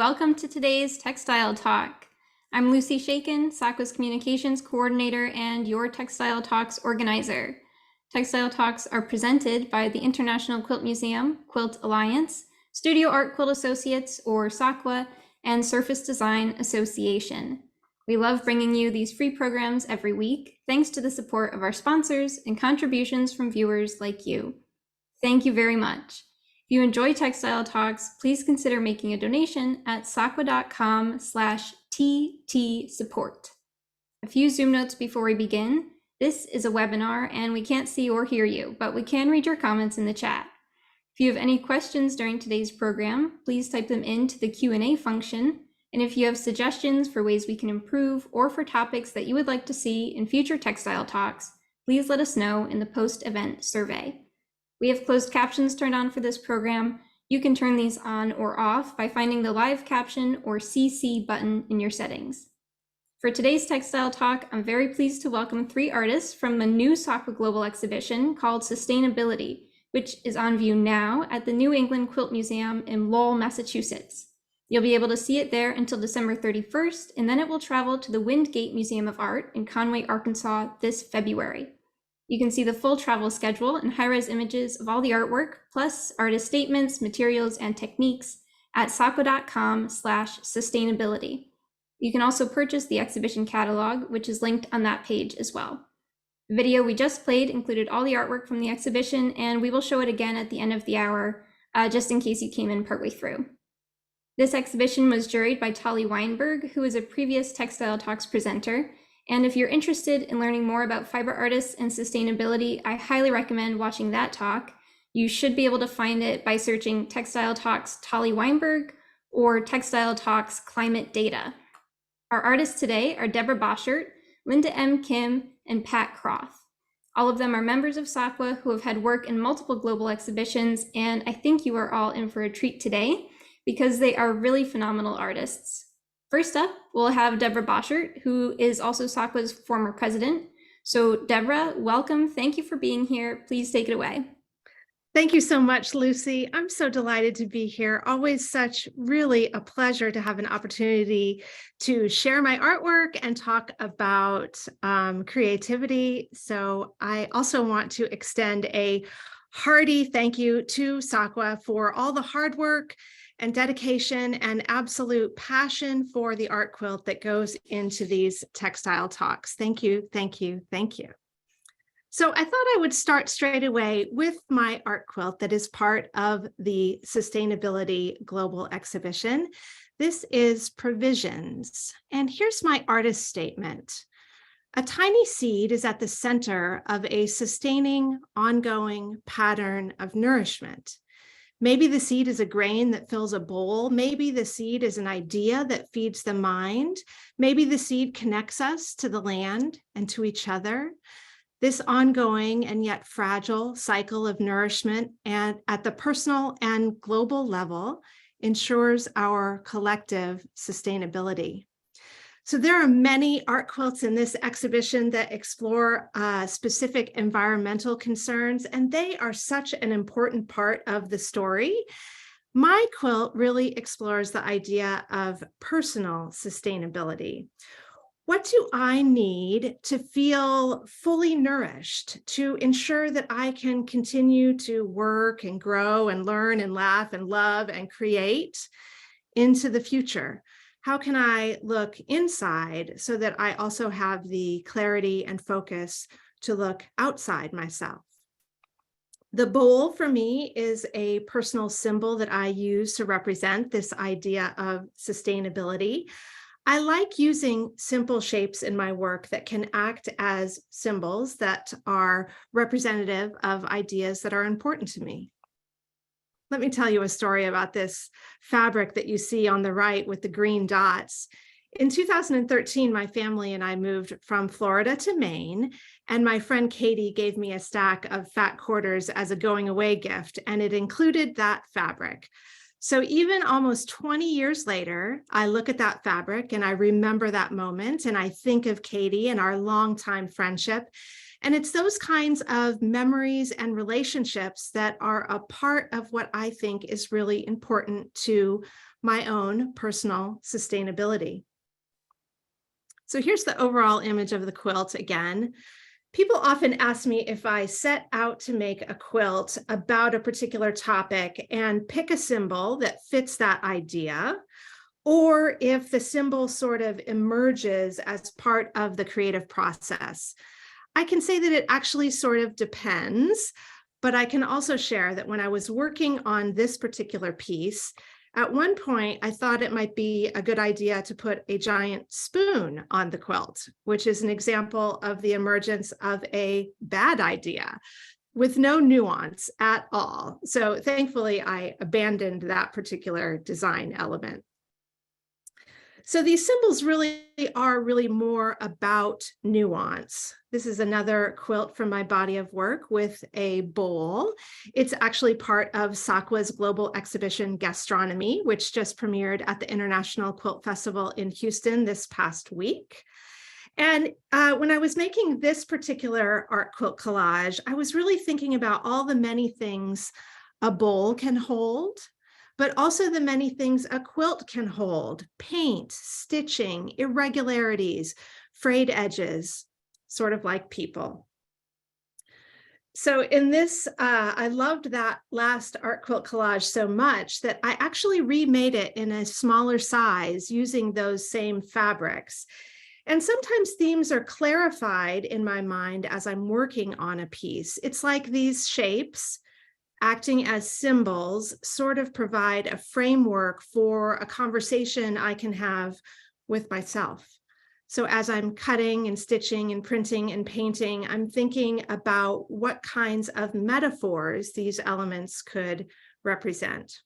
welcome to today's Textile Talk. I'm Lucy Shaken, SAQA's Communications Coordinator and your Textile Talks organizer. Textile Talks are presented by the International Quilt Museum, Quilt Alliance, Studio Art Quilt Associates, or SAQA, and Surface Design Association. We love bringing you these free programs every week, thanks to the support of our sponsors and contributions from viewers like you. Thank you very much. If you enjoy Textile Talks, please consider making a donation at saqa.com/tt support. A few Zoom notes before we begin. This is a webinar and we can't see or hear you, but we can read your comments in the chat. If you have any questions during today's program, please type them into the Q&A function. And if you have suggestions for ways we can improve or for topics that you would like to see in future Textile Talks, please let us know in the post-event survey. We have closed captions turned on for this program. You can turn these on or off by finding the live caption or CC button in your settings. For today's Textile Talk, I'm very pleased to welcome 3 artists from the new SAQA Global Exhibition called sustainABILITY, which is on view now at the New England Quilt Museum in Lowell, Massachusetts. You'll be able to see it there until December 31st, and then it will travel to the Windgate Museum of Art in Conway, Arkansas this February. You can see the full travel schedule and high-res images of all the artwork, plus artist statements, materials, and techniques at saqa.com/sustainABILITY. You can also purchase the exhibition catalog, which is linked on that page as well. The video we just played included all the artwork from the exhibition, and we will show it again at the end of the hour, just in case you came in partway through. This exhibition was juried by Tali Weinberg, who is a previous Textile Talks presenter. And if you're interested in learning more about fiber artists and sustainability, I highly recommend watching that talk. You should be able to find it by searching Textile Talks Tali Weinberg or Textile Talks Climate Data. Our artists today are Deborah Boschert, Linda M. Kim, and Pat Kroth. All of them are members of SAQA who have had work in multiple global exhibitions, and I think you are all in for a treat today because they are really phenomenal artists. First up, we'll have Deborah Boschert, who is also SAQA's former president. So Deborah, welcome. Thank you for being here. Please take it away. Thank you so much, Lucy. I'm so delighted to be here. Always such really a pleasure to have an opportunity to share my artwork and talk about creativity. So I also want to extend a hearty thank you to SAQA for all the hard work and dedication and absolute passion for the art quilt that goes into these textile talks. Thank you, thank you, thank you. So I thought I would start straight away with my art quilt that is part of the sustainABILITY Global Exhibition. This is Provisions, and here's my artist statement. A tiny seed is at the center of a sustaining, ongoing pattern of nourishment. Maybe the seed is a grain that fills a bowl. Maybe the seed is an idea that feeds the mind. Maybe the seed connects us to the land and to each other. This ongoing and yet fragile cycle of nourishment and at the personal and global level ensures our collective sustainability. So there are many art quilts in this exhibition that explore specific environmental concerns, and they are such an important part of the story. My quilt really explores the idea of personal sustainability. What do I need to feel fully nourished to ensure that I can continue to work and grow and learn and laugh and love and create into the future? How can I look inside so that I also have the clarity and focus to look outside myself? The bowl for me is a personal symbol that I use to represent this idea of sustainability. I like using simple shapes in my work that can act as symbols that are representative of ideas that are important to me. Let me tell you a story about this fabric that you see on the right with the green dots. In 2013, my family and I moved from Florida to Maine, and my friend Katie gave me a stack of fat quarters as a going away gift, and it included that fabric. So even almost 20 years later, I look at that fabric and I remember that moment, and I think of Katie and our longtime friendship. And it's those kinds of memories and relationships that are a part of what I think is really important to my own personal sustainability. So here's the overall image of the quilt again. People often ask me if I set out to make a quilt about a particular topic and pick a symbol that fits that idea, or if the symbol sort of emerges as part of the creative process. I can say that it actually sort of depends, but I can also share that when I was working on this particular piece, at one point, I thought it might be a good idea to put a giant spoon on the quilt, which is an example of the emergence of a bad idea with no nuance at all. So thankfully, I abandoned that particular design element. So these symbols really are more about nuance. This is another quilt from my body of work with a bowl. It's actually part of SAQA's Global Exhibition Gastronomy, which just premiered at the International Quilt Festival in Houston this past week. And when I was making this particular art quilt collage, I was really thinking about all the many things a bowl can hold, but also the many things a quilt can hold: paint, stitching, irregularities, frayed edges, sort of like people. So in this, I loved that last art quilt collage so much that I actually remade it in a smaller size using those same fabrics. And sometimes themes are clarified in my mind as I'm working on a piece. It's like these shapes, acting as symbols, sort of provide a framework for a conversation I can have with myself. So as I'm cutting and stitching and printing and painting, I'm thinking about what kinds of metaphors these elements could represent.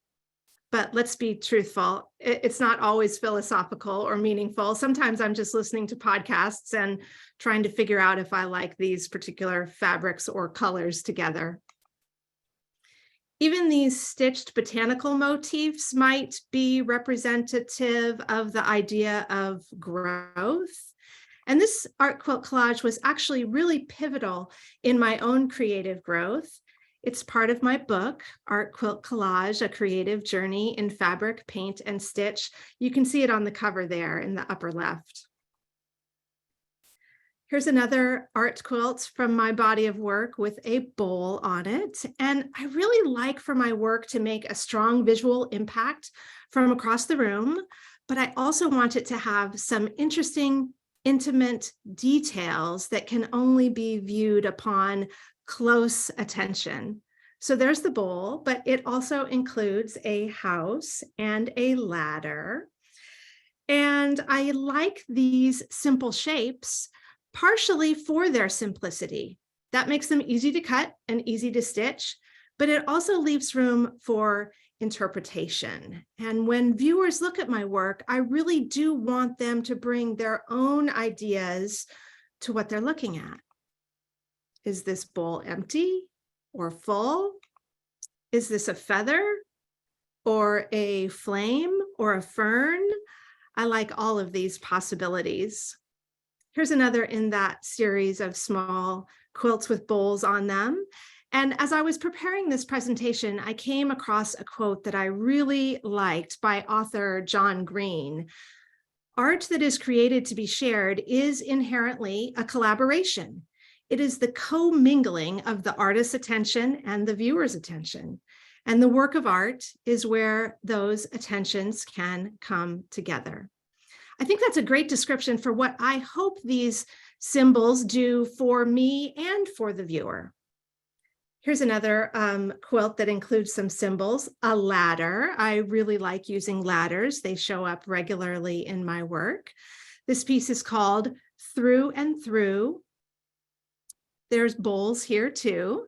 But let's be truthful, it's not always philosophical or meaningful. Sometimes I'm just listening to podcasts and trying to figure out if I like these particular fabrics or colors together. Even these stitched botanical motifs might be representative of the idea of growth. And this art quilt collage was actually really pivotal in my own creative growth. It's part of my book, Art Quilt Collage, A Creative Journey in Fabric, Paint, and Stitch. You can see it on the cover there in the upper left. Here's another art quilt from my body of work with a bowl on it. And I really like for my work to make a strong visual impact from across the room, but I also want it to have some interesting, intimate details that can only be viewed upon close attention. So there's the bowl, but it also includes a house and a ladder. And I like these simple shapes partially for their simplicity. That makes them easy to cut and easy to stitch, but it also leaves room for interpretation. And when viewers look at my work, I really do want them to bring their own ideas to what they're looking at. Is this bowl empty or full? Is this a feather or a flame or a fern? I like all of these possibilities. Here's another in that series of small quilts with bowls on them. And as I was preparing this presentation, I came across a quote that I really liked by author John Green. Art that is created to be shared is inherently a collaboration. It is the co-mingling of the artist's attention and the viewer's attention. And the work of art is where those attentions can come together. I think that's a great description for what I hope these symbols do for me and for the viewer. Here's another quilt that includes some symbols, a ladder. I really like using ladders. They show up regularly in my work. This piece is called Through and Through. There's bowls here too.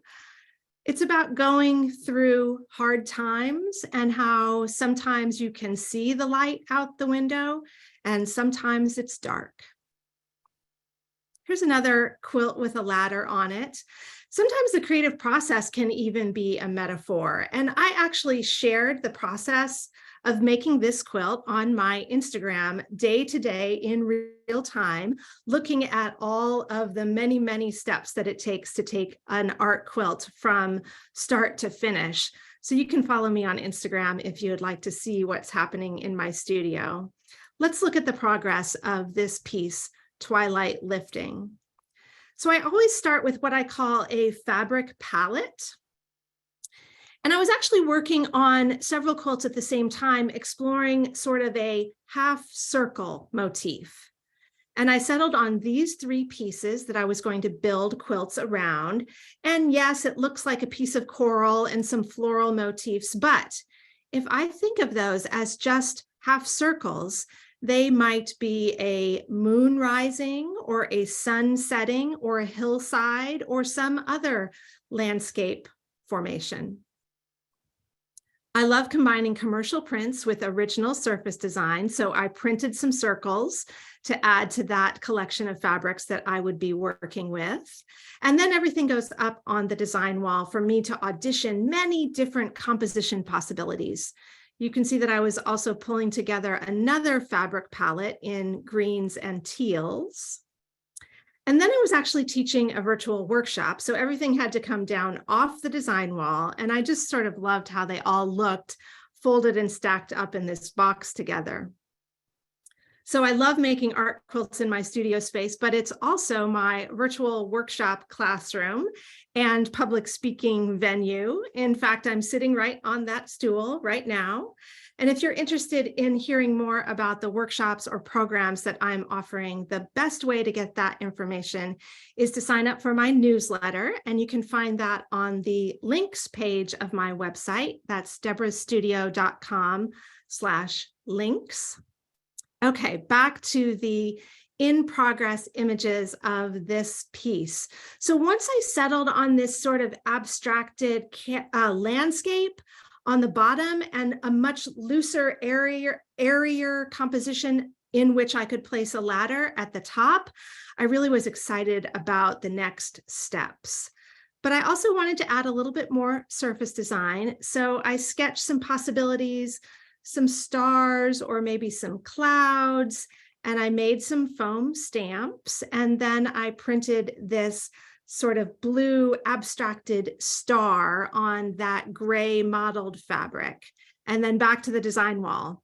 It's about going through hard times and how sometimes you can see the light out the window and sometimes it's dark. Here's another quilt with a ladder on it. Sometimes the creative process can even be a metaphor. And I actually shared the process of making this quilt on my Instagram day to day in real time, looking at all of the many, many steps that it takes to take an art quilt from start to finish. So you can follow me on Instagram if you would like to see what's happening in my studio. Let's look at the progress of this piece, Twilight Lifting. So I always start with what I call a fabric palette. And I was actually working on several quilts at the same time, exploring sort of a half circle motif. And I settled on these 3 pieces that I was going to build quilts around. And yes, it looks like a piece of coral and some floral motifs, but if I think of those as just half circles, they might be a moon rising or a sun setting or a hillside or some other landscape formation. I love combining commercial prints with original surface design, so I printed some circles to add to that collection of fabrics that I would be working with. And then everything goes up on the design wall for me to audition many different composition possibilities. You can see that I was also pulling together another fabric palette in greens and teals. And then I was actually teaching a virtual workshop, so everything had to come down off the design wall, and I just sort of loved how they all looked folded and stacked up in this box together. So I love making art quilts in my studio space, but it's also my virtual workshop classroom and public speaking venue. In fact, I'm sitting right on that stool right now. And if you're interested in hearing more about the workshops or programs that I'm offering, the best way to get that information is to sign up for my newsletter. And you can find that on the links page of my website. That's deborahstudio.com/links. Okay, back to the in progress images of this piece. So once I settled on this sort of abstracted landscape on the bottom and a much looser, airier composition in which I could place a ladder at the top, I really was excited about the next steps. But I also wanted to add a little bit more surface design. So I sketched some possibilities, some stars or maybe some clouds, and I made some foam stamps. And then I printed this sort of blue abstracted star on that gray mottled fabric, and then back to the design wall.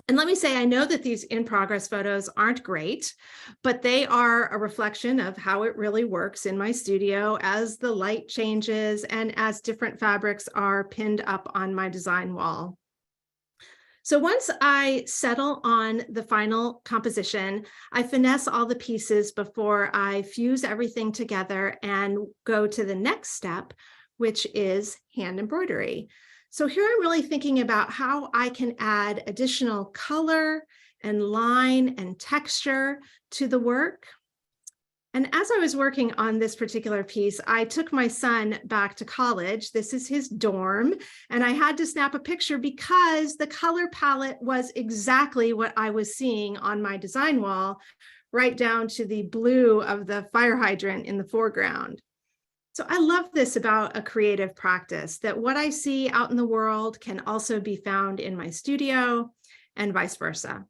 And let me say, I know that these in progress photos aren't great, but they are a reflection of how it really works in my studio as the light changes and as different fabrics are pinned up on my design wall. So once I settle on the final composition, I finesse all the pieces before I fuse everything together and go to the next step, which is hand embroidery. So here I'm really thinking about how I can add additional color and line and texture to the work. And as I was working on this particular piece, I took my son back to college. This is his dorm, and I had to snap a picture because the color palette was exactly what I was seeing on my design wall, right down to the blue of the fire hydrant in the foreground. So I love this about a creative practice, that what I see out in the world can also be found in my studio and vice versa.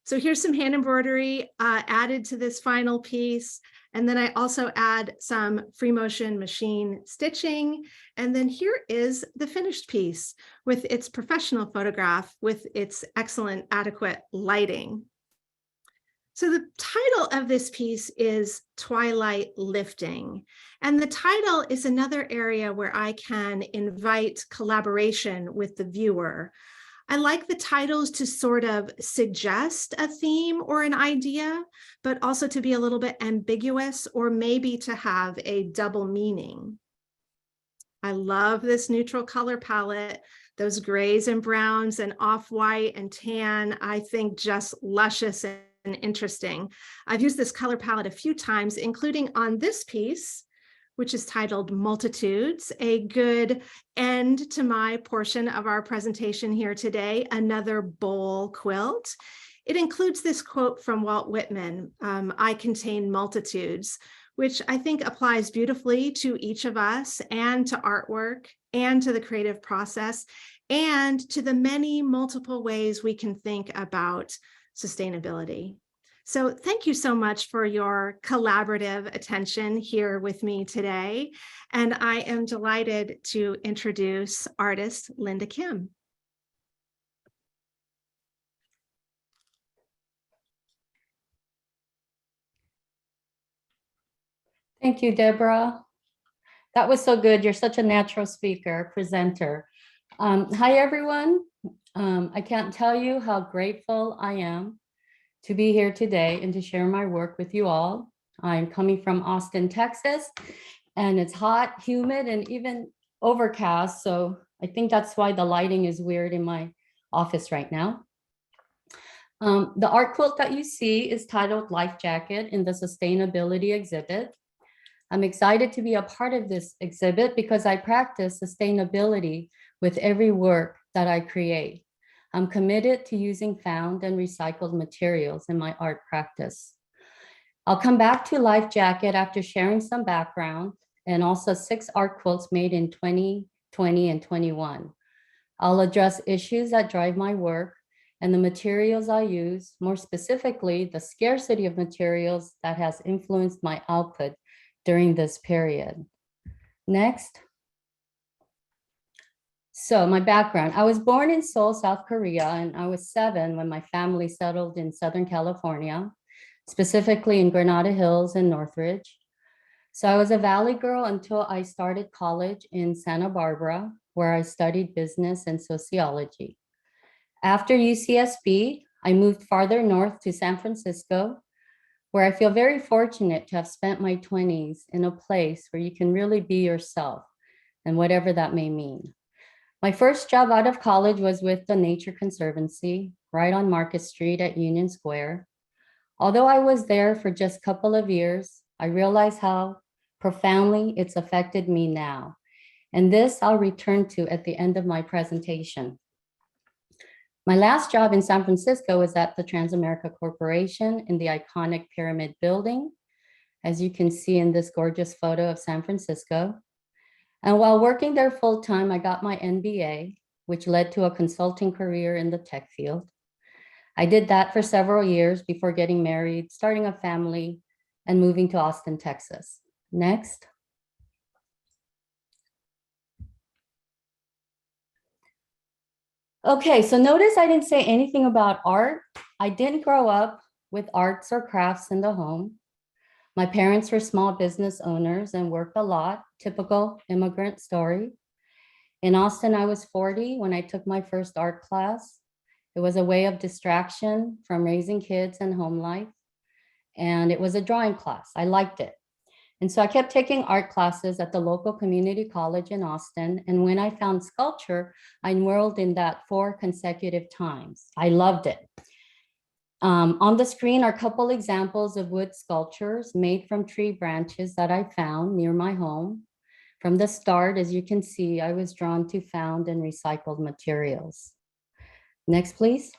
So here's some hand embroidery added to this final piece. And then I also add some free motion machine stitching. And then here is the finished piece with its professional photograph with its excellent, adequate lighting. So the title of this piece is Twilight Lifting. And the title is another area where I can invite collaboration with the viewer. I like the titles to sort of suggest a theme or an idea, but also to be a little bit ambiguous or maybe to have a double meaning. I love this neutral color palette, those grays and browns and off-white and tan, I think just luscious and interesting. I've used this color palette a few times, including on this piece, which is titled Multitudes, a good end to my portion of our presentation here today, another bowl quilt. It includes this quote from Walt Whitman, I contain multitudes, which I think applies beautifully to each of us and to artwork and to the creative process and to the many multiple ways we can think about sustainability. So thank you so much for your collaborative attention here with me today. And I am delighted to introduce artist Linda Kim. Thank you, Deborah. That was so good. You're such a natural speaker, presenter. Hi, everyone. I can't tell you how grateful I am to be here today and to share my work with you all. I'm coming from Austin, Texas, and it's hot, humid, and even overcast. So I think that's why the lighting is weird in my office right now. The art quilt that you see is titled Life Jacket in the sustainABILITY exhibit. I'm excited to be a part of this exhibit because I practice sustainability with every work that I create. I'm committed to using found and recycled materials in my art practice. I'll come back to Life Jacket after sharing some background and also 6 art quilts made in 2020 and 21. I'll address issues that drive my work and the materials I use, more specifically, the scarcity of materials that has influenced my output during this period. Next. So my background, I was born in Seoul, South Korea, and I was 7 when my family settled in Southern California, specifically in Granada Hills and Northridge. So I was a Valley girl until I started college in Santa Barbara, where I studied business and sociology. After UCSB, I moved farther north to San Francisco, where I feel very fortunate to have spent my 20s in a place where you can really be yourself and whatever that may mean. My first job out of college was with the Nature Conservancy, right on Market Street at Union Square. Although I was there for just a couple of years, I realized how profoundly it's affected me now. And this I'll return to at the end of my presentation. My last job in San Francisco was at the Transamerica Corporation in the iconic Pyramid Building, as you can see in this gorgeous photo of San Francisco. And while working there full-time, I got my MBA, which led to a consulting career in the tech field. I did that for several years before getting married, starting a family, and moving to Austin, Texas. Next. Okay, so notice I didn't say anything about art. I didn't grow up with arts or crafts in the home. My parents were small business owners and worked a lot, typical immigrant story. In Austin, I was 40 when I took my first art class. It was a way of distraction from raising kids and home life. And it was a drawing class. I liked it. And so I kept taking art classes at the local community college in Austin. And when I found sculpture, I enrolled in that 4 consecutive times. I loved it. On the screen are a couple examples of wood sculptures made from tree branches that I found near my home. From the start, as you can see, I was drawn to found and recycled materials. Next, please.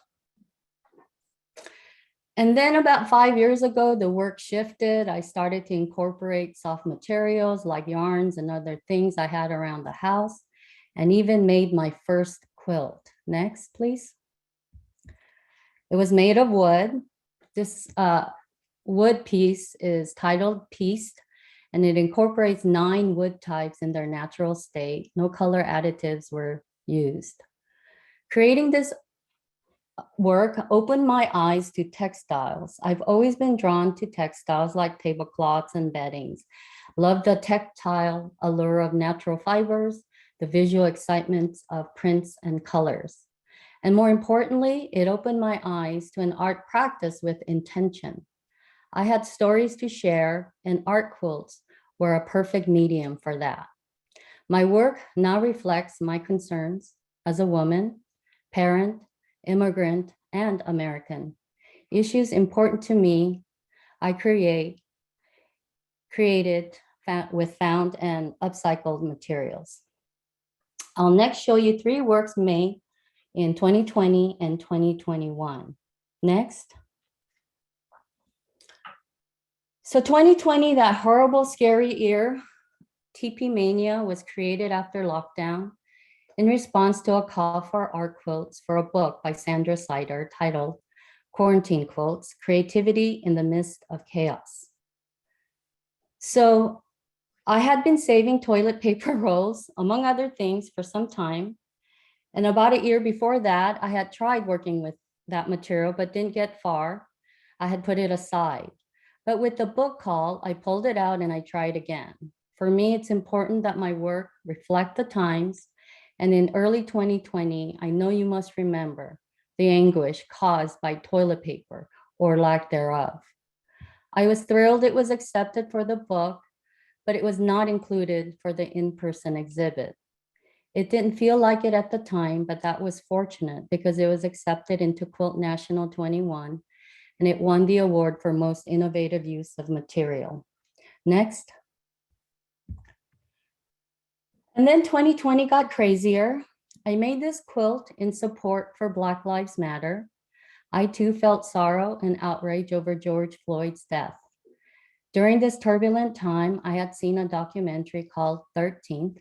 And then about 5 years ago, the work shifted. I started to incorporate soft materials like yarns and other things I had around the house, and even made my first quilt. Next, please. It was made of wood. This wood piece is titled Pieced, and it incorporates 9 wood types in their natural state. No color additives were used. Creating this work opened my eyes to textiles. I've always been drawn to textiles like tablecloths and beddings. Love the tactile allure of natural fibers, the visual excitement of prints and colors. And more importantly, it opened my eyes to an art practice with intention. I had stories to share, and art quilts were a perfect medium for that. My work now reflects my concerns as a woman, parent, immigrant, and American. Issues important to me, I created with found and upcycled materials. I'll next show you 3 works made in 2020 and 2021. Next. So 2020, that horrible, scary year, TP Mania was created after lockdown in response to a call for art quilts for a book by Sandra Sider titled quarantine quilts, creativity in the midst of chaos. So I had been saving toilet paper rolls, among other things, for some time. And about a year before that, I had tried working with that material, but didn't get far. I had put it aside. But with the book call, I pulled it out and I tried again. For me, it's important that my work reflect the times. And in early 2020, I know you must remember the anguish caused by toilet paper or lack thereof. I was thrilled it was accepted for the book, but it was not included for the in-person exhibit. It didn't feel like it at the time, but that was fortunate because it was accepted into Quilt National 21 and it won the award for most innovative use of material. Next. And then 2020 got crazier. I made this quilt in support for Black Lives Matter. I too felt sorrow and outrage over George Floyd's death. During this turbulent time, I had seen a documentary called 13th.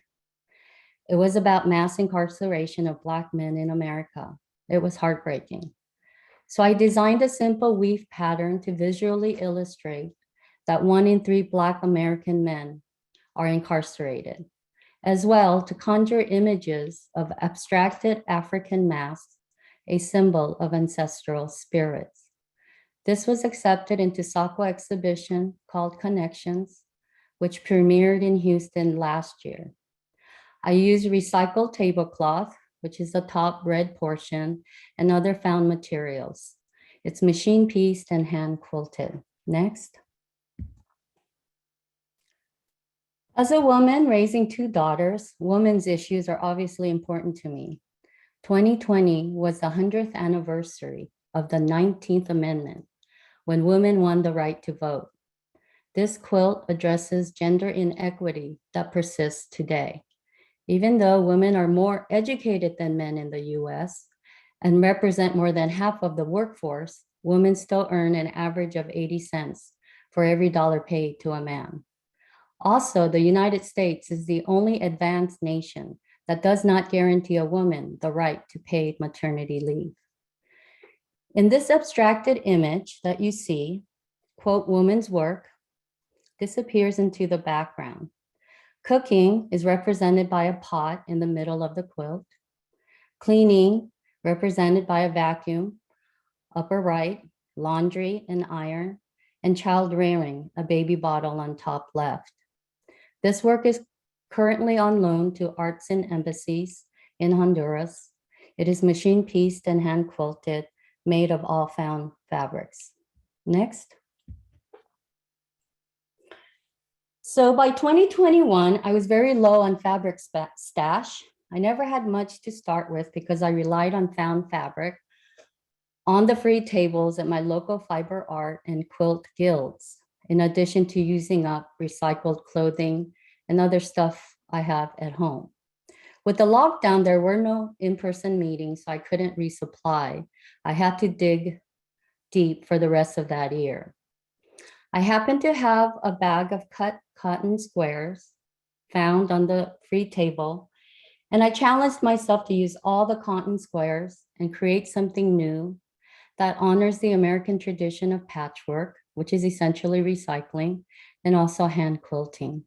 It was about mass incarceration of Black men in America. It was heartbreaking. So I designed a simple weave pattern to visually illustrate that 1 in 3 Black American men are incarcerated, as well to conjure images of abstracted African masks, a symbol of ancestral spirits. This was accepted into SAQA exhibition called Connections, which premiered in Houston last year. I used recycled tablecloth, which is the top red portion, and other found materials. It's machine pieced and hand quilted. Next. As a woman raising 2 daughters, women's issues are obviously important to me. 2020 was the 100th anniversary of the 19th Amendment, when women won the right to vote. This quilt addresses gender inequity that persists today. Even though women are more educated than men in the US and represent more than half of the workforce, women still earn an average of 80 cents for every dollar paid to a man. Also, the United States is the only advanced nation that does not guarantee a woman the right to paid maternity leave. In this abstracted image that you see, quote, woman's work disappears into the background. Cooking is represented by a pot in the middle of the quilt. Cleaning, represented by a vacuum, upper right, laundry and iron, and child rearing, a baby bottle on top left. This work is currently on loan to arts and embassies in Honduras. It is machine pieced and hand quilted, made of all found fabrics. Next. So by 2021, I was very low on fabric stash. I never had much to start with because I relied on found fabric on the free tables at my local fiber art and quilt guilds, in addition to using up recycled clothing and other stuff I have at home. With the lockdown, there were no in-person meetings, so I couldn't resupply. I had to dig deep for the rest of that year. I happened to have a bag of cut cotton squares found on the free table, and I challenged myself to use all the cotton squares and create something new that honors the American tradition of patchwork, which is essentially recycling, and also hand quilting.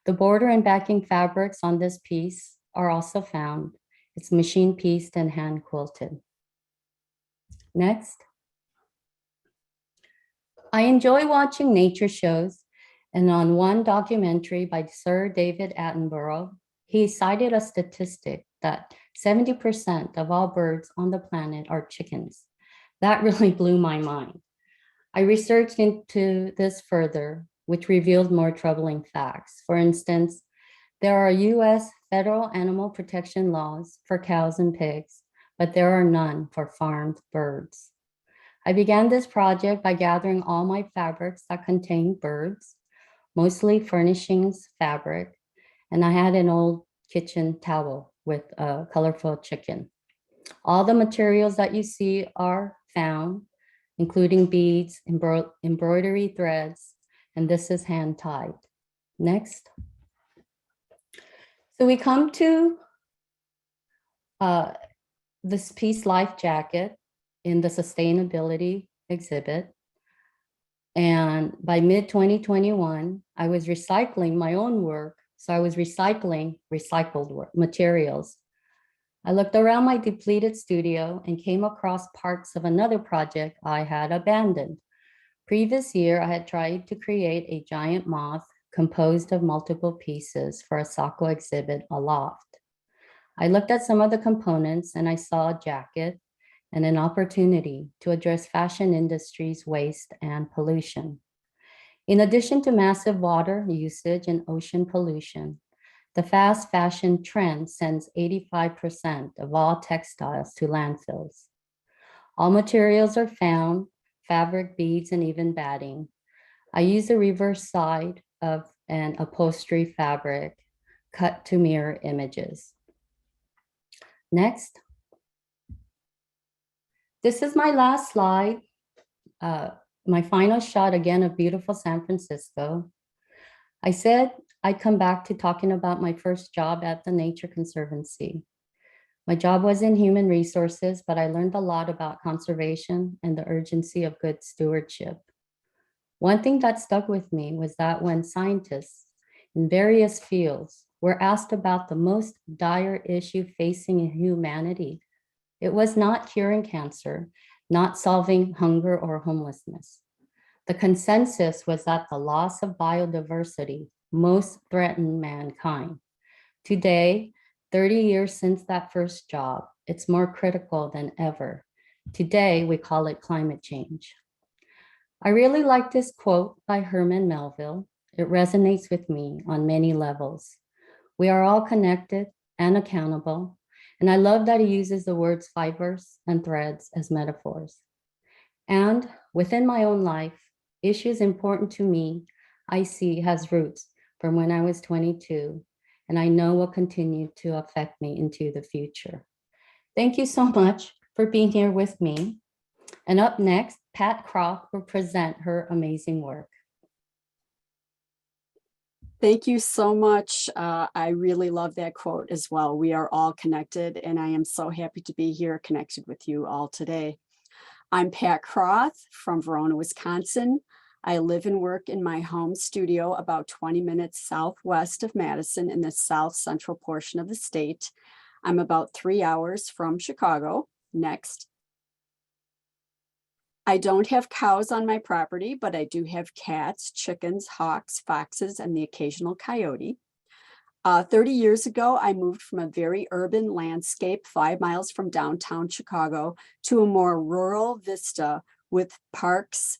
The border and backing fabrics on this piece are also found. It's machine pieced and hand quilted. Next. I enjoy watching nature shows, and on one documentary by Sir David Attenborough, he cited a statistic that 70% of all birds on the planet are chickens. That really blew my mind. I researched into this further, which revealed more troubling facts. For instance, there are US federal animal protection laws for cows and pigs, but there are none for farmed birds. I began this project by gathering all my fabrics that contained birds, mostly furnishings fabric, and I had an old kitchen towel with a colorful chicken. All the materials that you see are found, including beads, embroidery threads, and this is hand tied. Next. So we come to this piece, Life Jacket. in the sustainability exhibit. And by mid-2021, I was recycling my own work. So I was recycling recycled materials. I looked around my depleted studio and came across parts of another project I had abandoned. Previous year, I had tried to create a giant moth composed of multiple pieces for a SAQA exhibit aloft. I looked at some of the components and I saw a jacket and an opportunity to address fashion industry's waste and pollution. In addition to massive water usage and ocean pollution, the fast fashion trend sends 85% of all textiles to landfills. All materials are found, fabric, beads, and even batting. I use the reverse side of an upholstery fabric cut to mirror images. Next. This is my last slide. My final shot again of beautiful San Francisco. I said I'd come back to talking about my first job at the Nature Conservancy. My job was in human resources, but I learned a lot about conservation and the urgency of good stewardship. One thing that stuck with me was that when scientists in various fields were asked about the most dire issue facing humanity, it was not curing cancer, not solving hunger or homelessness. The consensus was that the loss of biodiversity most threatened mankind. Today, 30 years since that first job, it's more critical than ever. Today, we call it climate change. I really like this quote by Herman Melville. It resonates with me on many levels. We are all connected and accountable, and I love that he uses the words fibers and threads as metaphors. And within my own life, issues important to me, I see has roots from when I was 22, and I know will continue to affect me into the future. Thank you so much for being here with me. And up next, Pat Kroth will present her amazing work. Thank you so much. I really love that quote as well. We are all connected, and I am so happy to be here connected with you all today. I'm Pat Kroth from Verona, Wisconsin. I live and work in my home studio about 20 minutes southwest of Madison in the south central portion of the state. I'm about 3 hours from Chicago. Next. I don't have cows on my property, but I do have cats, chickens, hawks, foxes, and the occasional coyote. 30 years ago, I moved from a very urban landscape 5 miles from downtown Chicago to a more rural vista with parks,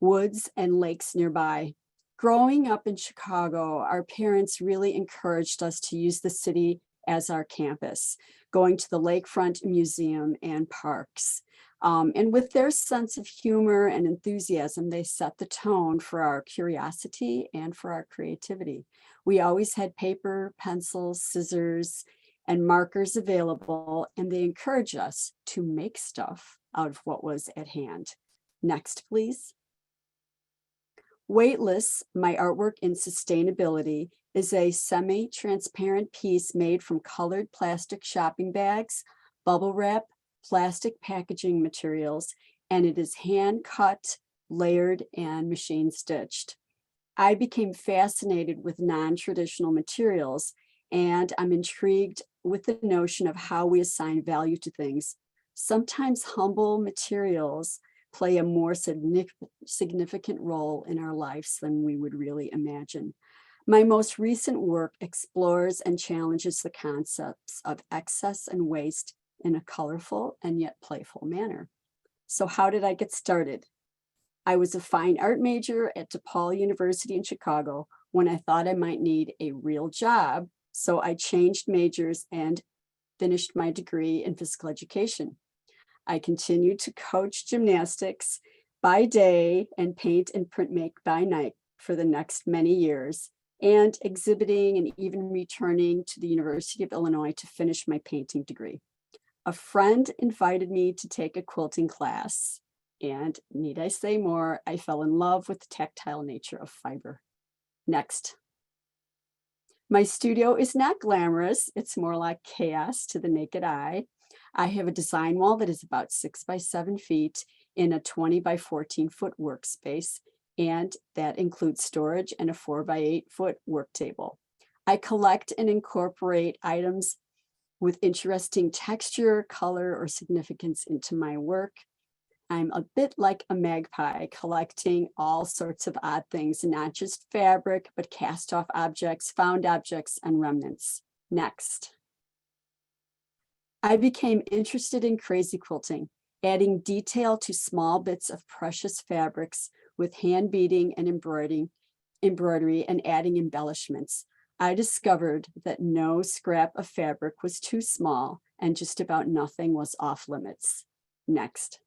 woods, and lakes nearby. Growing up in Chicago, our parents really encouraged us to use the city as our campus, going to the Lakefront Museum and parks. And with their sense of humor and enthusiasm, they set the tone for our curiosity and for our creativity. We always had paper, pencils, scissors, and markers available, and they encouraged us to make stuff out of what was at hand. Next, please. Weightless, my artwork in sustainability, is a semi-transparent piece made from colored plastic shopping bags, bubble wrap, plastic packaging materials, and it is hand cut, layered, and machine stitched. I became fascinated with non-traditional materials, and I'm intrigued with the notion of how we assign value to things. Sometimes humble materials play a more significant role in our lives than we would really imagine. My most recent work explores and challenges the concepts of excess and waste in a colorful and yet playful manner. So how did I get started? I was a fine art major at DePaul University in Chicago when I thought I might need a real job. So I changed majors and finished my degree in physical education. I continued to coach gymnastics by day and paint and printmake by night for the next many years, and exhibiting and even returning to the University of Illinois to finish my painting degree. A friend invited me to take a quilting class, and need I say more, I fell in love with the tactile nature of fiber. Next. My studio is not glamorous. It's more like chaos to the naked eye. I have a design wall that is about 6 by 7 feet in a 20 by 14 foot workspace, and that includes storage and a 4 by 8 foot work table. I collect and incorporate items with interesting texture, color, or significance into my work. I'm a bit like a magpie, collecting all sorts of odd things, not just fabric, but cast off objects, found objects, and remnants. Next. I became interested in crazy quilting, adding detail to small bits of precious fabrics with hand beading and embroidery and adding embellishments. I discovered that no scrap of fabric was too small and just about nothing was off limits. Next.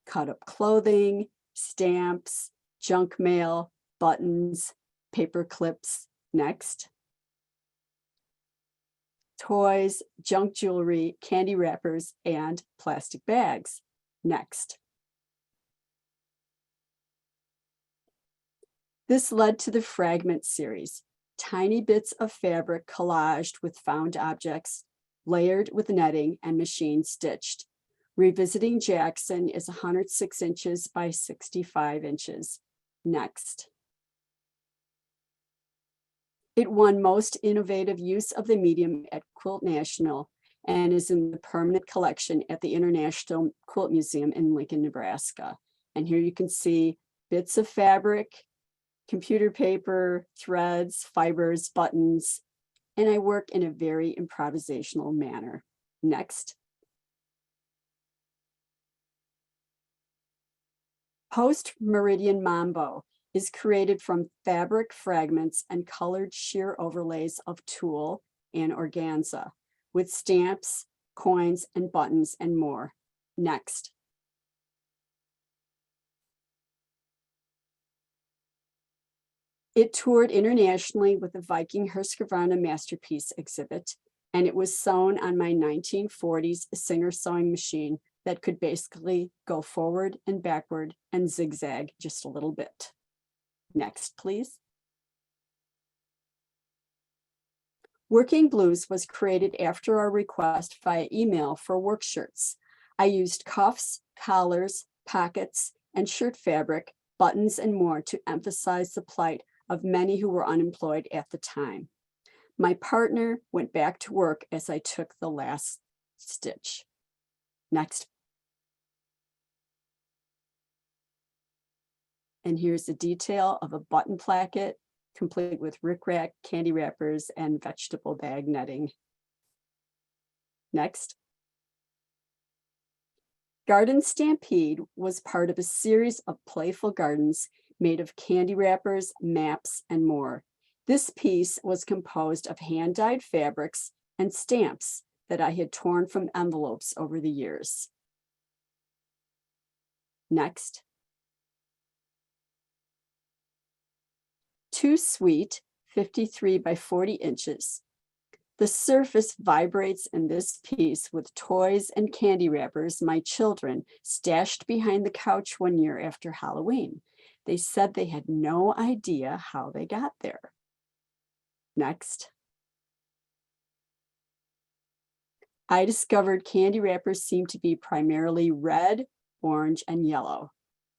Cut up clothing, stamps, junk mail, buttons, paper clips. Next. Toys, junk jewelry, candy wrappers, and plastic bags. Next. This led to the Fragment series, tiny bits of fabric collaged with found objects, layered with netting and machine stitched. Revisiting Jackson is 106 inches by 65 inches. Next. It won Most Innovative Use of the Medium at Quilt National and is in the permanent collection at the International Quilt Museum in Lincoln, Nebraska. And here you can see bits of fabric, computer paper, threads, fibers, buttons, and I work in a very improvisational manner. Next. Post-Meridian Mambo is created from fabric fragments and colored sheer overlays of tulle and organza with stamps, coins, and buttons and more. Next. It toured internationally with the Viking Husqvarna Masterpiece exhibit, and it was sewn on my 1940s Singer sewing machine that could basically go forward and backward and zigzag just a little bit. Next, please. Working Blues was created after our request via email for work shirts. I used cuffs, collars, pockets, and shirt fabric, buttons, and more to emphasize the plight of many who were unemployed at the time. My partner went back to work as I took the last stitch. Next. And here's the detail of a button placket, complete with rickrack, candy wrappers, and vegetable bag netting. Next. Garden Stampede was part of a series of playful gardens made of candy wrappers, maps, and more. This piece was composed of hand-dyed fabrics and stamps that I had torn from envelopes over the years. Next. Too Sweet, 53 by 40 inches. The surface vibrates in this piece with toys and candy wrappers my children stashed behind the couch one year after Halloween. They said they had no idea how they got there. Next. I discovered candy wrappers seem to be primarily red, orange, and yellow.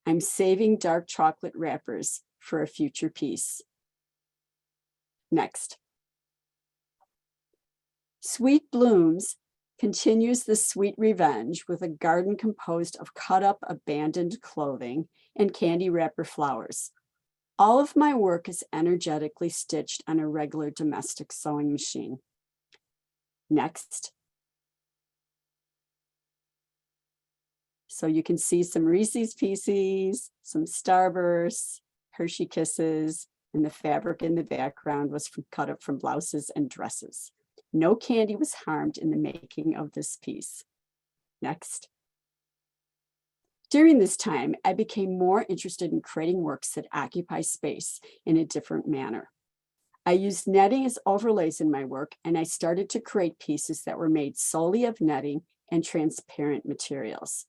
I'm saving dark chocolate wrappers for a future piece. Next. Sweet Blooms continues the sweet revenge with a garden composed of cut up abandoned clothing and candy wrapper flowers. All of my work is energetically stitched on a regular domestic sewing machine. Next. So you can see some Reese's Pieces, some Starbursts, Hershey Kisses, and the fabric in the background was cut up from blouses and dresses. No candy was harmed in the making of this piece. Next. During this time, I became more interested in creating works that occupy space in a different manner. I used netting as overlays in my work, and I started to create pieces that were made solely of netting and transparent materials.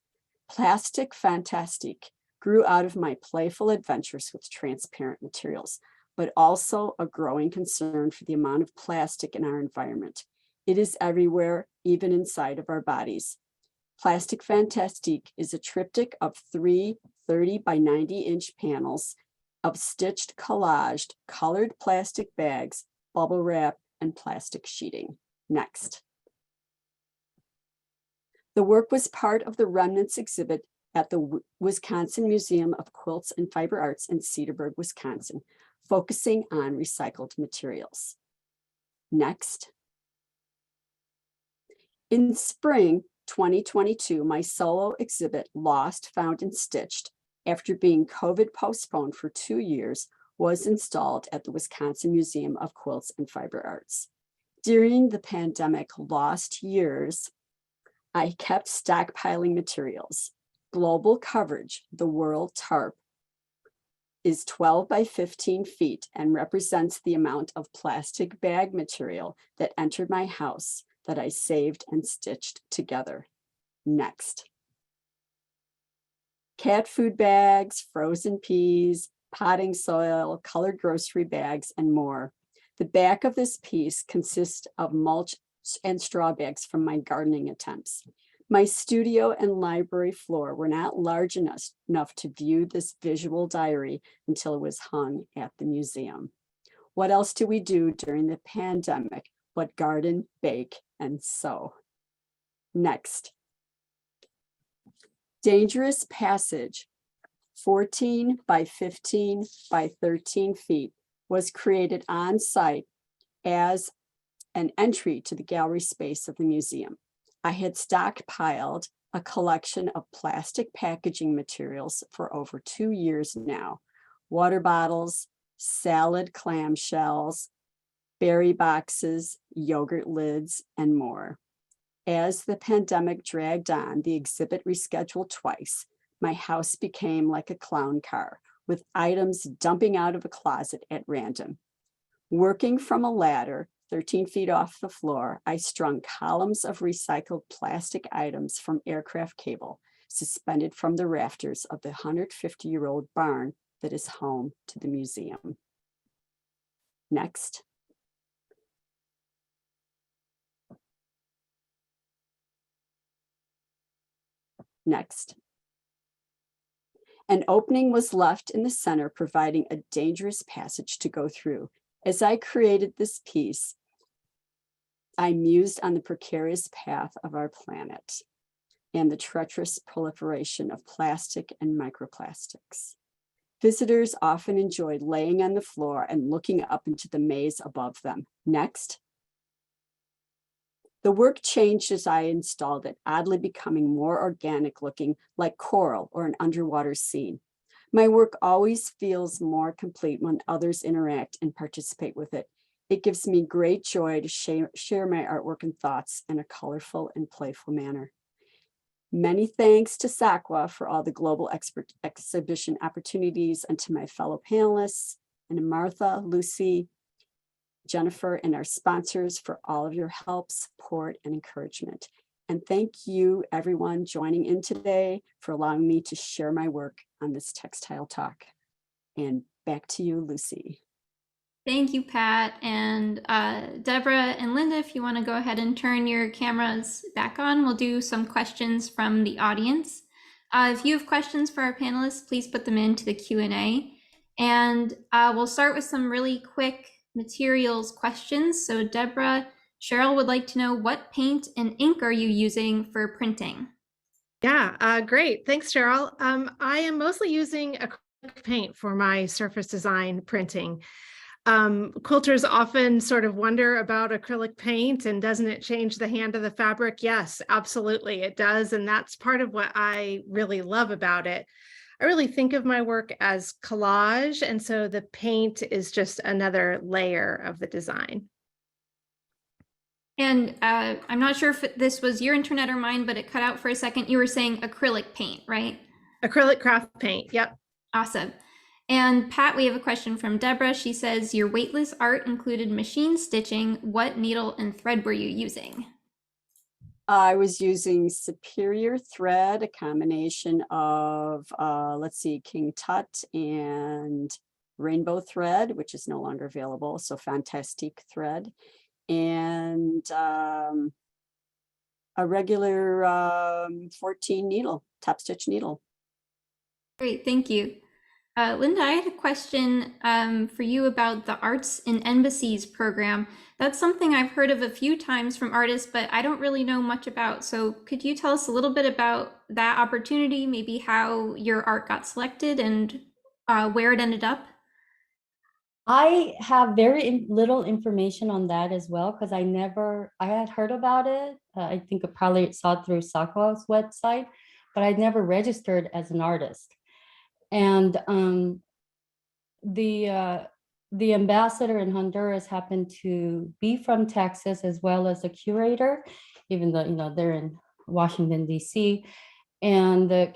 Plastic Fantastique grew out of my playful adventures with transparent materials, but also a growing concern for the amount of plastic in our environment. It is everywhere, even inside of our bodies. Plastic Fantastique is a triptych of 3 30 by 90-inch panels of stitched collaged colored plastic bags, bubble wrap, and plastic sheeting. Next. The work was part of the Remnants exhibit at the Wisconsin Museum of Quilts and Fiber Arts in Cedarburg, Wisconsin, focusing on recycled materials. Next. In spring 2022, my solo exhibit, Lost, Found, and Stitched, after being COVID postponed for 2 years, was installed at the Wisconsin Museum of Quilts and Fiber Arts. During the pandemic lost years, I kept stockpiling materials. Global coverage, the World Tarp, is 12 by 15 feet and represents the amount of plastic bag material that entered my house that I saved and stitched together. Next. Cat food bags, frozen peas, potting soil, colored grocery bags, and more. The back of this piece consists of mulch and straw bags from my gardening attempts. My studio and library floor were not large enough to view this visual diary until it was hung at the museum. What else do we do during the pandemic but garden, bake, and sew? Next. Dangerous Passage, 14 by 15 by 13 feet, was created on site as an entry to the gallery space of the museum. I had stockpiled a collection of plastic packaging materials for over 2 years now. Water bottles, salad clamshells, berry boxes, yogurt lids, and more. As the pandemic dragged on, the exhibit rescheduled twice. My house became like a clown car, with items dumping out of a closet at random. Working from a ladder 13 feet off the floor, I strung columns of recycled plastic items from aircraft cable, suspended from the rafters of the 150-year-old barn that is home to the museum. Next. Next. An opening was left in the center, providing a dangerous passage to go through. As I created this piece, I mused on the precarious path of our planet and the treacherous proliferation of plastic and microplastics. Visitors often enjoyed laying on the floor and looking up into the maze above them. Next. The work changed as I installed it, oddly becoming more organic looking, like coral or an underwater scene. My work always feels more complete when others interact and participate with it. It gives me great joy to share my artwork and thoughts in a colorful and playful manner. Many thanks to SAQA for all the global exhibition opportunities, and to my fellow panelists, and Martha, Lucy, Jennifer, and our sponsors for all of your help, support, and encouragement. And thank you, everyone joining in today, for allowing me to share my work on this Textile Talk. And back to you, Lucy. Thank you, Pat. And Deborah and Linda, if you want to go ahead and turn your cameras back on, we'll do some questions from the audience. If you have questions for our panelists, please put them into the Q&A. And we'll start with some really quick materials questions. So Deborah, Cheryl would like to know, what paint and ink are you using for printing? Yeah, great. Thanks, Cheryl. I am mostly using acrylic paint for my surface design printing. Quilters often sort of wonder about acrylic paint and doesn't it change the hand of the fabric? Yes, absolutely it does. And that's part of what I really love about it. I really think of my work as collage. And so the paint is just another layer of the design. And I'm not sure if this was your internet or mine, but it cut out for a second. You were saying acrylic paint, right? Acrylic craft paint, yep. Awesome. And Pat, we have a question from Deborah. She says, your weightless art included machine stitching. What needle and thread were you using? I was using Superior thread, a combination of, let's see, King Tut and Rainbow thread, which is no longer available, so Fantastique thread. and a regular 14 needle, top stitch needle. Great, thank you. Linda, I had a question for you about the Arts in Embassies program. That's something I've heard of a few times from artists, but I don't really know much about. So could you tell us a little bit about that opportunity, maybe how your art got selected and where it ended up? I have very little information on that as well, because I had heard about it. I think I probably saw it through SAQA's website, but I'd never registered as an artist. And the ambassador in Honduras happened to be from Texas, as well as the curator, even though they're in Washington D.C. And I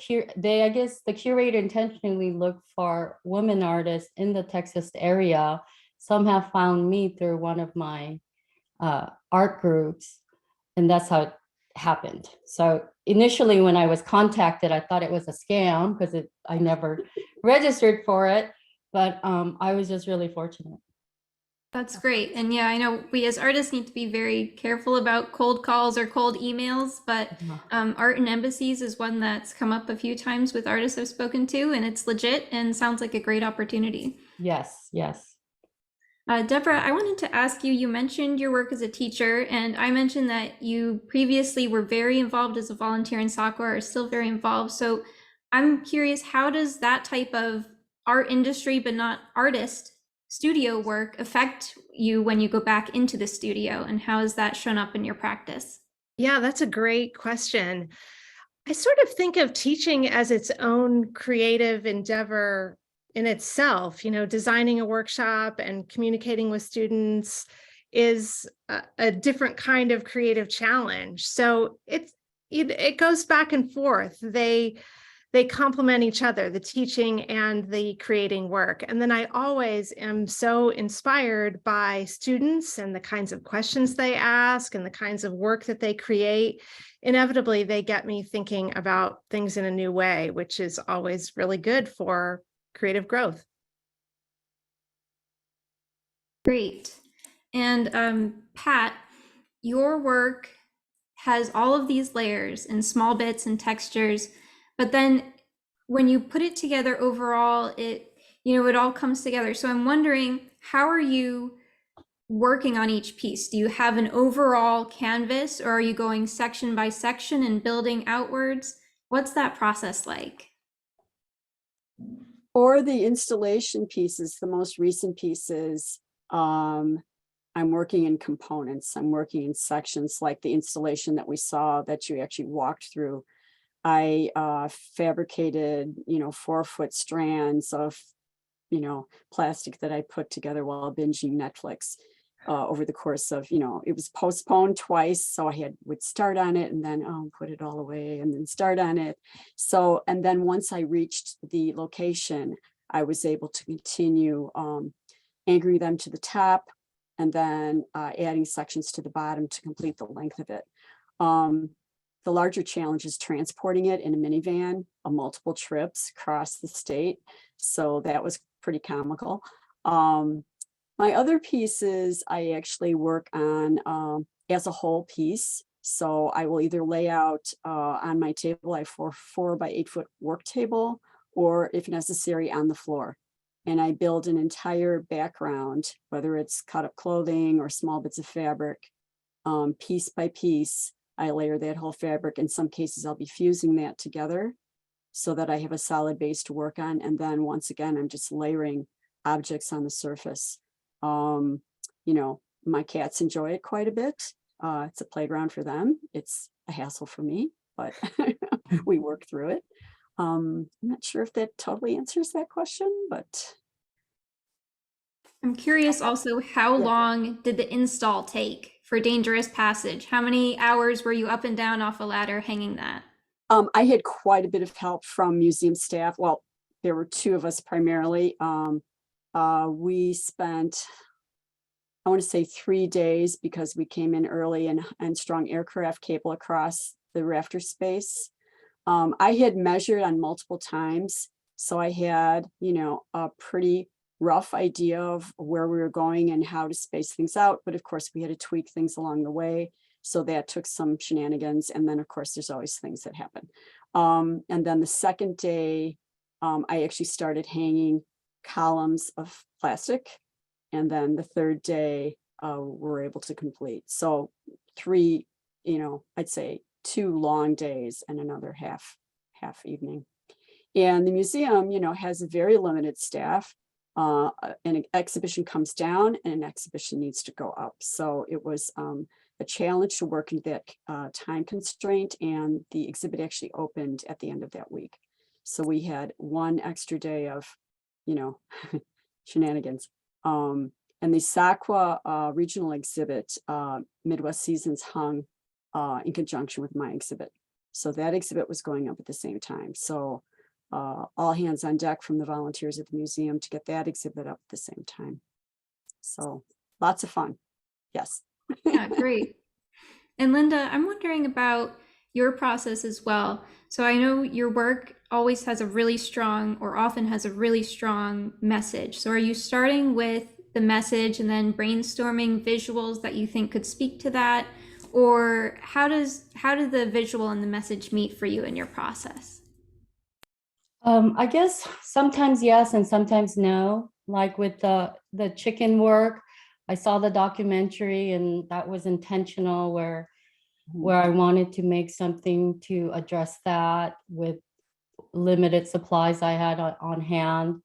guess the curator intentionally looked for women artists in the Texas area. Some have found me through one of my art groups, and that's how it happened. So initially, when I was contacted, I thought it was a scam because I never registered for it, but I was just really fortunate. That's great. And yeah, I know we as artists need to be very careful about cold calls or cold emails, but Art in Embassies is one that's come up a few times with artists I've spoken to, and it's legit and sounds like a great opportunity. Yes, yes. Deborah, I wanted to ask you, you mentioned your work as a teacher, and I mentioned that you previously were very involved as a volunteer in SAQA, or are still very involved. So I'm curious, how does that type of art industry, but not artist, studio work affect you when you go back into the studio, and how has that shown up in your practice? Yeah, that's a great question. I sort of think of teaching as its own creative endeavor in itself. Designing a workshop and communicating with students is a different kind of creative challenge. So it goes back and forth. They complement each other, the teaching and the creating work. And then I always am so inspired by students and the kinds of questions they ask and the kinds of work that they create. Inevitably, they get me thinking about things in a new way, which is always really good for creative growth. Great. And Pat, your work has all of these layers and small bits and textures, but then when you put it together overall, it all comes together. So I'm wondering, how are you working on each piece? Do you have an overall canvas, or are you going section by section and building outwards? What's that process like? For the installation pieces, the most recent pieces, I'm working in components. I'm working in sections, like the installation that we saw that you actually walked through. I fabricated, 4-foot strands of, plastic that I put together while binging Netflix over the course of, it was postponed twice. So I would start on it and then put it all away and then start on it. So, and then once I reached the location, I was able to continue anchoring them to the top and then adding sections to the bottom to complete the length of it. The larger challenge is transporting it in a minivan of multiple trips across the state. So that was pretty comical. My other pieces, I actually work on as a whole piece. So I will either lay out on my table, I have 4 by 8 foot work table, or if necessary on the floor. And I build an entire background, whether it's cut up clothing or small bits of fabric, piece by piece. I layer that whole fabric. In some cases, I'll be fusing that together so that I have a solid base to work on. And then once again, I'm just layering objects on the surface. My cats enjoy it quite a bit. It's a playground for them. It's a hassle for me, but we work through it. I'm not sure if that totally answers that question, but. I'm curious also, how long did the install take for Dangerous Passage? How many hours were you up and down off a ladder hanging that? I had quite a bit of help from museum staff. Well, there were 2 of us primarily. We spent, I want to say 3 days, because we came in early and strung aircraft cable across the rafter space. I had measured on multiple times. So I had, a pretty rough idea of where we were going and how to space things out. But of course, we had to tweak things along the way. So that took some shenanigans. And then, of course, there's always things that happen. And then the second day, I actually started hanging columns of plastic. And then the third day, we were able to complete. So 3, I'd say 2 long days and another half evening. And the museum, has a very limited staff. An exhibition comes down and an exhibition needs to go up. So it was a challenge to work into that time constraint, and the exhibit actually opened at the end of that week. So we had 1 extra day of, shenanigans. And the SAQA regional exhibit, Midwest Seasons, hung in conjunction with my exhibit. So that exhibit was going up at the same time. So all hands on deck from the volunteers at the museum to get that exhibit up at the same time. So lots of fun. Yes. Yeah, great. And Linda, I'm wondering about your process as well. So I know your work always has a really strong, or often has a really strong message. So are you starting with the message and then brainstorming visuals that you think could speak to that? Or how do the visual and the message meet for you in your process? I guess sometimes yes and sometimes no. Like with the chicken work, I saw the documentary and that was intentional, where I wanted to make something to address that with limited supplies I had on hand.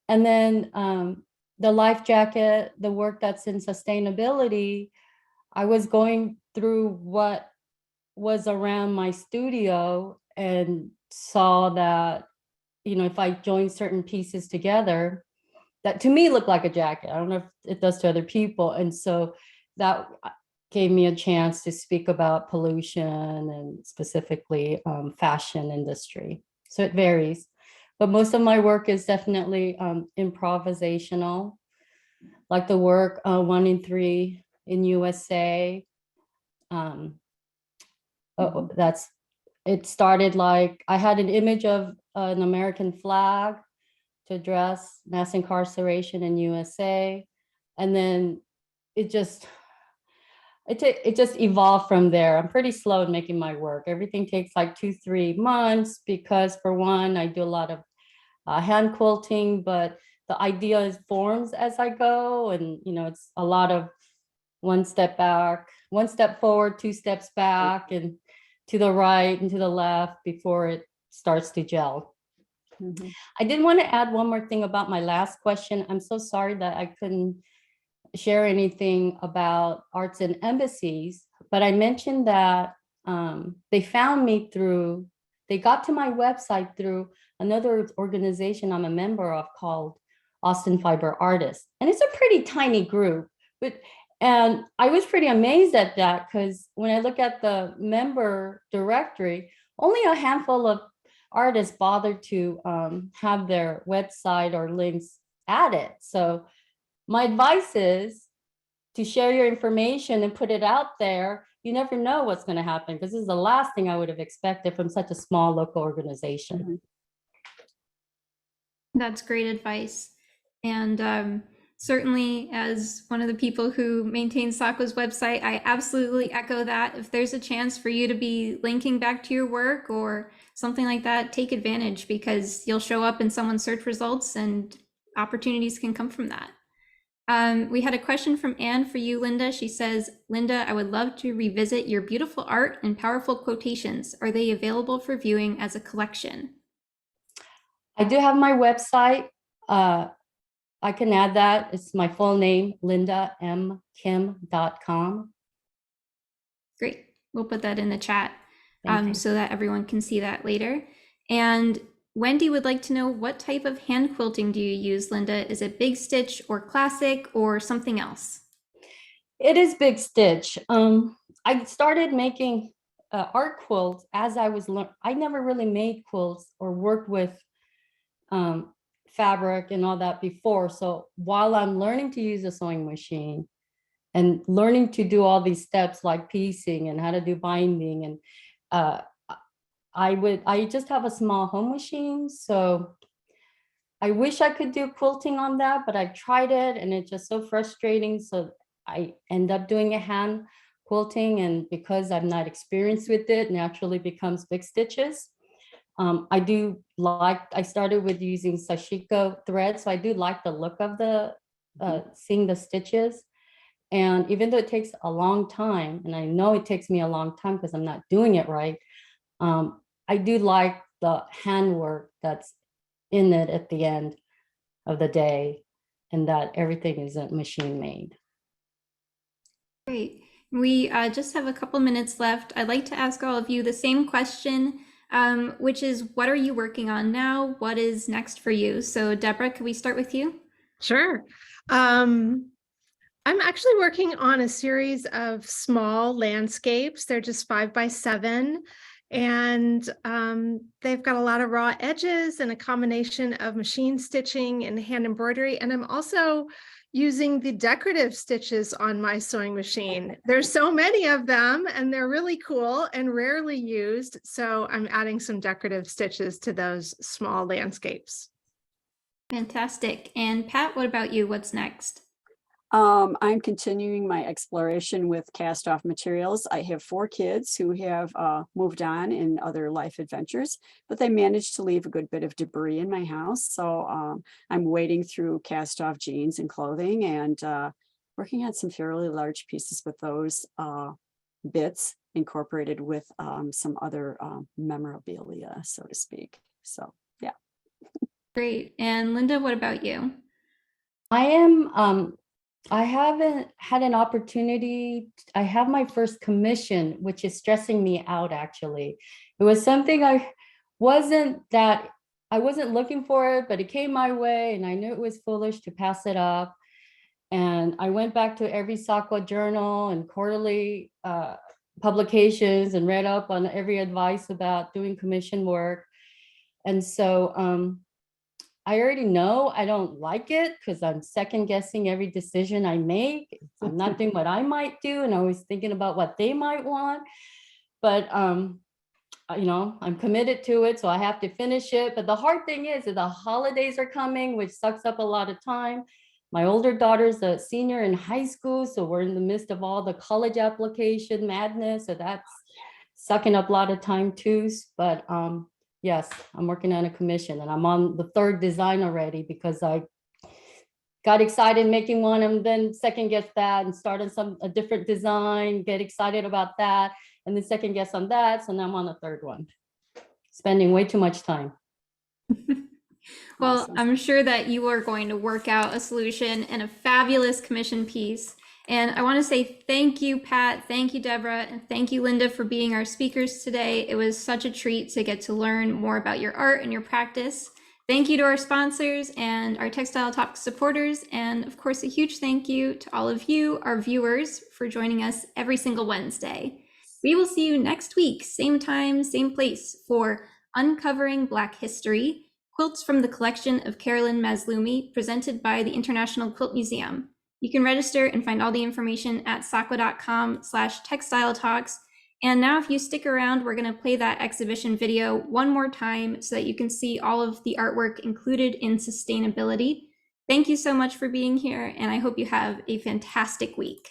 And then the life jacket, the work that's in sustainability, I was going through what was around my studio and saw that, if I joined certain pieces together, that to me looked like a jacket. I don't know if it does to other people. And so that gave me a chance to speak about pollution and specifically fashion industry. So it varies, but most of my work is definitely improvisational, like the work 1 in 3 in USA. It started like I had an image of an American flag to address mass incarceration in USA. And then it just evolved from there. I'm pretty slow in making my work. Everything takes like 2-3 months because, for one, I do a lot of hand quilting, but the idea forms as I go. And, it's a lot of 1 step back, 1 step forward, 2 steps back, and to the right and to the left before it starts to gel. Mm-hmm. I did want to add one more thing about my last question. I'm so sorry that I couldn't share anything about arts and embassies, but I mentioned that they found me they got to my website through another organization I'm a member of called Austin Fiber Artists. And it's a pretty tiny group, and I was pretty amazed at that, because when I look at the member directory, only a handful of artists bothered to have their website or links added. So my advice is to share your information and put it out there. You never know what's going to happen, because this is the last thing I would have expected from such a small local organization. Mm-hmm. That's great advice. And certainly, as one of the people who maintains SAQA's website, I absolutely echo that. If there's a chance for you to be linking back to your work or something like that, take advantage, because you'll show up in someone's search results and opportunities can come from that. We had a question from Anne for you, Linda. She says, Linda, I would love to revisit your beautiful art and powerful quotations. Are they available for viewing as a collection? I do have my website. I can add that. It's my full name, lindamkim.com. Great. We'll put that in the chat Thank you. so that everyone can see that later. And Wendy would like to know, what type of hand quilting do you use, Linda? Is it big stitch or classic or something else? It is big stitch. I started making art quilts as I was learning. I never really made quilts or worked with fabric and all that before. So while I'm learning to use a sewing machine and learning to do all these steps like piecing and how to do binding, and I just have a small home machine. So I wish I could do quilting on that, but I tried it and it's just so frustrating. So I end up doing a hand quilting, and because I'm not experienced with it, naturally becomes big stitches. I started with using SAQA thread, so I do like the look of the seeing the stitches. And even though it takes a long time, and I know it takes me a long time because I'm not doing it right, I do like the handwork that's in it at the end of the day, and that everything isn't machine made. Great. We just have a couple minutes left. I'd like to ask all of you the same question, which is, what are you working on now? What is next for you? So Deborah, can we start with you? Sure. I'm actually working on a series of small landscapes. They're just 5x7, and they've got a lot of raw edges and a combination of machine stitching and hand embroidery. And I'm also using the decorative stitches on my sewing machine. There's so many of them, and they're really cool and rarely used. So I'm adding some decorative stitches to those small landscapes. Fantastic. And Pat, what about you? What's next? I'm continuing my exploration with cast off materials. I have 4 kids who have moved on in other life adventures, but they managed to leave a good bit of debris in my house. So I'm wading through cast off jeans and clothing, and working on some fairly large pieces with those bits incorporated with some other memorabilia, so to speak. So yeah. Great. And Linda, what about you? I haven't had an opportunity. I have my first commission, which is stressing me out, actually. It was something I wasn't looking for it, but it came my way and I knew it was foolish to pass it up. And I went back to every SAQA journal and quarterly publications and read up on every advice about doing commission work. And so I already know I don't like it because I'm second guessing every decision I make. I'm not doing what I might do, and always thinking about what they might want. But I'm committed to it, so I have to finish it. But the hard thing is that the holidays are coming, which sucks up a lot of time. My older daughter's a senior in high school, so we're in the midst of all the college application madness. So that's sucking up a lot of time too. But yes, I'm working on a commission, and I'm on the 3rd design already because I got excited making one and then second guess that and start on a different design, get excited about that, and then second guess on that. So now I'm on the 3rd one, spending way too much time. Well, Awesome. I'm sure that you are going to work out a solution and a fabulous commission piece. And I want to say thank you, Pat, thank you, Deborah, and thank you, Linda, for being our speakers today. It was such a treat to get to learn more about your art and your practice. Thank you to our sponsors and our Textile Talk supporters. And of course, a huge thank you to all of you, our viewers, for joining us every single Wednesday. We will see you next week, same time, same place, for Uncovering Black History, Quilts from the Collection of Carolyn Mazlumi, presented by the International Quilt Museum. You can register and find all the information at SAQA.com/textile talks. And now if you stick around, we're going to play that exhibition video one more time so that you can see all of the artwork included in sustainABILITY. Thank you so much for being here, and I hope you have a fantastic week.